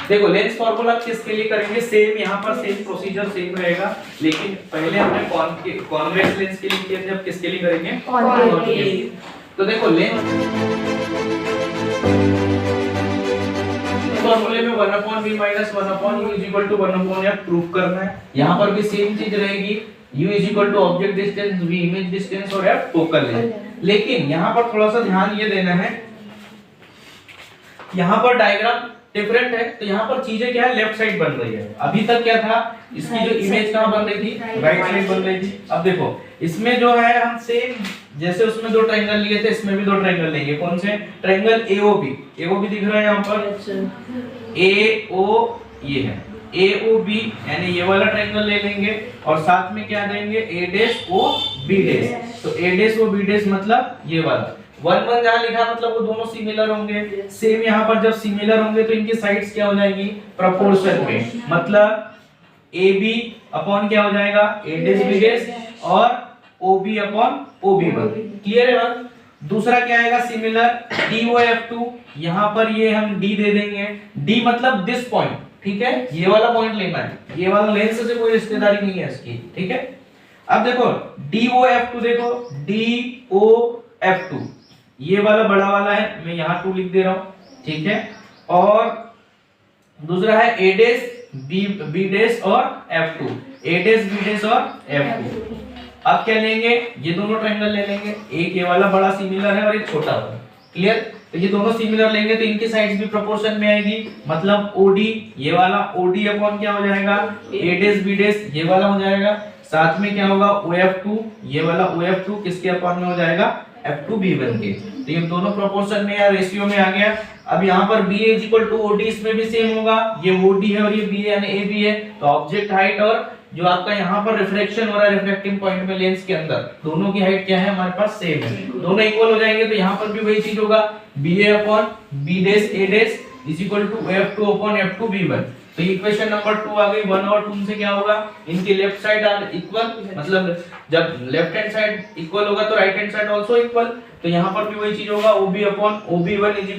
देखो lens formula किसके लिए करेंगे, सेम यहाँ पर सेम प्रोसीजर सेम रहेगा, लेकिन पहले हमने कॉन्वेक्स लेंस के लिए किए थे, अब किसके लिए करेंगे, कॉन्केव। तो देखो लेंस फॉर्मूले में 1/v - 1/u = 1/f प्रूफ करना है। यहाँ पर भी सेम चीज रहेगी, u = object distance, v image distance और f फोकल लेंथ। लेकिन यहाँ पर थोड़ा सा ध्यान ये देना है, यहाँ पर डायग्राम डिफरेंट है, तो यहाँ पर चीजें क्या है, लेफ्ट साइड बन रही है। अभी तक क्या था, इसकी जो इमेज कहाँ बन रही थी, राइट साइड बन रही थी। अब देखो इसमें जो है हम सेम जैसे उसमें दो ट्रायंगल लिए थे, इसमें भी दो ट्रायंगल लेंगे। कौन से ट्रायंगल, AOB दिख रहा है यहाँ पर, AO ये है AOB, यानी ये वाला ट्रायंगल ले लेंगे और साथ में क्या देंगे, A'OB। तो A'OB मतलब ये वाला 1 जहां लिखा मतलब वो दोनों सिमिलर होंगे। सेम यहाँ पर जब सिमिलर होंगे तो इनकी साइड्स क्या हो जाएगी, प्रोपोर्शन में, मतलब AB अपॉन क्या हो जाएगा, A'B और OB अपॉन OB1। क्लियर है बात। दूसरा क्या आएगा, सिमिलर DOF2, यहाँ पर ये हम D दे देंगे, D मतलब दिस पॉइंट, ठीक है, ये वाला पॉइंट लेना है, ये वाला लेंस से कोई रिश्तेदारी नहीं है इसकी, ठीक है। अब देखो DOF2, देखो DOF2 ये वाला बड़ा वाला है, मैं यहाँ 2 लिख दे रहा हूँ, ठीक है। और दूसरा है A'B' और F2, A'B' और F2। अब क्या लेंगे, ये दोनों ट्रायंगल ले लेंगे, एक ये वाला बड़ा सिमिलर है और एक छोटा वाला, क्लियर। तो ये दोनों सिमिलर लेंगे तो इनकी साइड्स भी प्रोपोर्शन में आएगी, मतलब OD ये वाला OD अपॉन क्या हो जाएगा, A'B' ये वाला हो जाएगा, साथ में क्या होगा, OF2 ये वाला OF2 किसके अपॉन में हो जाएगा, F2B1 के। तो ये दोनों प्रोपोर्शन में या रेशियो में आ गया। अब यहाँ पर BA = OD, इसमें भी सेम होगा, ये OD है और ये BA यानी AB है, तो ऑब्जेक्ट हाइट और जो आपका यहाँ पर रिफ्रैक्शन हो रहा है रिफ्रैक्टिंग पॉइंट में लेंस के अंदर, दोनों की हाइट क्या है, हमारे पास सेम है, दोनों इक्वल हो जाएंगे। तो यहाँ पर भी वही चीज होगा, BA upon B' = F2 upon F2B1। तो इक्वेशन नंबर 2 आ गई। 1 और 2 से क्या होगा, इनके लेफ्ट साइड आर इक्वल, मतलब जब लेफ्ट हैंड साइड इक्वल होगा तो right hand side also equal. तो यहाँ पर भी वही चीज होगा, OB upon OB1 =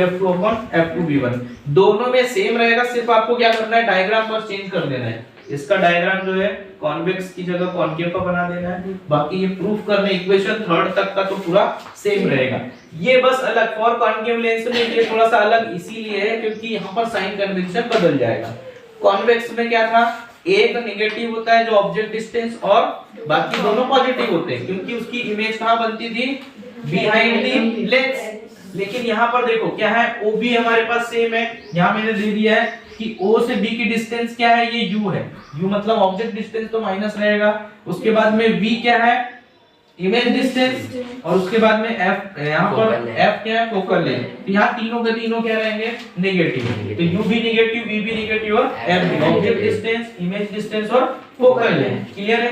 F2 upon F2B1। दोनों में सेम रहेगा, सिर्फ आपको क्या करना है, डायग्राम बस चेंज कर देना है। इसका डायग्राम जो है कॉन्वेक्स की जगह कॉनकेव का बना देना है, बाकी ये प्रूफ करने इक्वेशन 3 तक का तो पूरा सेम रहेगा। ये बस अलग फॉर कॉनकेव लेंस में ये थोड़ा सा अलग इसीलिए है क्योंकि यहाँ पर साइन कन्वेंशन बदल जाएगा। कॉन्वेक्स में क्या था, एक नेगेटिव होता है जो ऑब्जेक्ट डिस्टेंस और बाकी दोनों पॉजिटिव होते हैं, क्योंकि उसकी इमेज कहाँ बनती थी, बिहाइंड द लेंस। लेकिन यहाँ पर देखो क्या है, OB हमारे पास सेम है, यहाँ मैंने दे दिया है कि O से B की डिस्टेंस क्या है, ये U है, U मतलब ऑब्जेक्ट डिस्टेंस तो माइनस रहेगा। उसके बाद में V क्या है, इमेज डिस्टेंस, और उसके बाद में F, यहाँ पर F क्या है, फोकल लेंथ। तो यहाँ तीनों के तीनों क्या रहेंगे, नेगेटिव। तो U भी नेगेटिव, V भी नेगेटिव और F भी, ऑब्जेक्ट डिस्टेंस, इमेज डिस्टेंस और फोकल लेंथ। क्लियर है,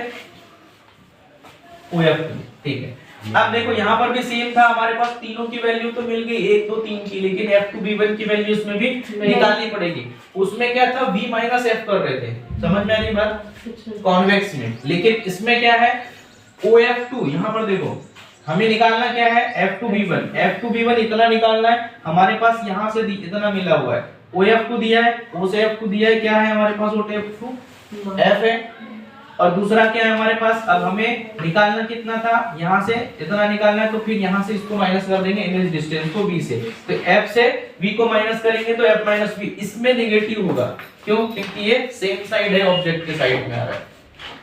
OF, ठीक है। अब देखो यहाँ पर भी सेम था, हमारे पास तीनों की वैल्यू तो मिल गई 1 2 3 की, लेकिन F2B1 की वैल्यू इसमें भी निकालनी पड़ेगी। उसमें क्या था, V - F कर रहे थे, समझ में आ रही बात, कॉन्वेक्स में। लेकिन इसमें क्या है, OF2, यहाँ पर देखो हमें निकालना क्या है, F2B1 इतना निकालना है। हमारे पास यहाँ से इतना मिला हुआ है, OF2 दिया है, O से F2 दिया है, क्या है हमारे पास, OF2 F है, और दूसरा क्या है हमारे पास। अब हमें निकालना कितना था, यहाँ से इतना निकालना है, तो फिर यहाँ से इसको माइनस कर देंगे, इमेज डिस्टेंस को V से। तो F से V को माइनस करेंगे तो F - V इसमें नेगेटिव होगा, क्यों, क्योंकि ये सेम साइड है, ऑब्जेक्ट के साइड में आ रहा है।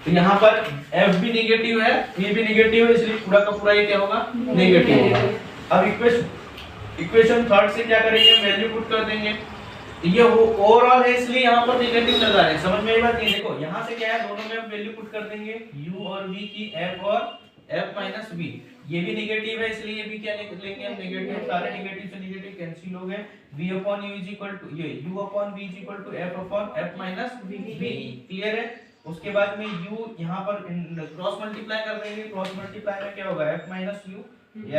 तो यहाँ पर F भी नेगेटिव है, V भी नेगेटिव है, इसलिए पूरा का पूरा ये क्या होगा, नेगेटिव होगा। अब इक्वेशन 3 से क्या करेंगे, वैल्यू पुट कर देंगे। ये ओवरऑल है इसलिए यहाँ पर नेगेटिव लगा रहे हैं, समझ में आई बात। ये देखो यहाँ से क्या है, दोनों में हम वैल्यू पुट कर देंगे, U और V की, F और F - V। ये भी नेगेटिव है इसलिए ये भी क्या लेंगे हम, नेगेटिव। सारे नेगेटिव से नेगेटिव कैंसिल हो गए। V अपॉन U = ये U upon V = F upon F - V। Clear है। उसके बाद में U यहाँ पर क्रॉस मल्टीप्लाई कर देंगे, क्रॉस मल्टीप्लाई में क्या होगा, F - U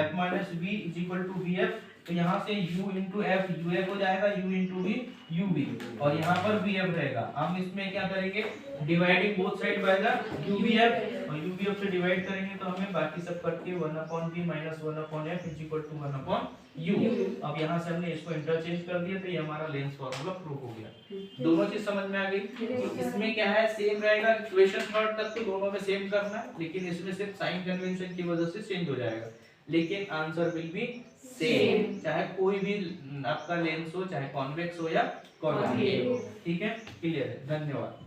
F - V = VF। तो यहाँ से U into F UF हो जाएगा, U into V UV, और यहाँ पर VF रहेगा। हम इसमें क्या करेंगे, dividing both side by the UVF, और UVF से डिवाइड करेंगे तो हमें बाकी सब करके 1/V - 1/F = 1/V यू। अब यहाँ से हमने इसको इंटरचेंज कर दिया तो ये हमारा लेंस फॉर्मूला प्रूव हो गया। दोनों चीज समझ में आ गई। तो इसमें क्या है, सेम रहेगा, इक्वेशन थर्ड तक तो दोनों में सेम करना है, लेकिन इसमें सिर्फ साइन कन्वेंशन की वजह से चेंज हो जाएगा, लेकिन आंसर विल बी सेम, चाहे कोई भी आपका लेंस हो, चाहे कॉन्वेक्स हो या कॉन्केव हो। ठीक है, क्लियर है, धन्यवाद।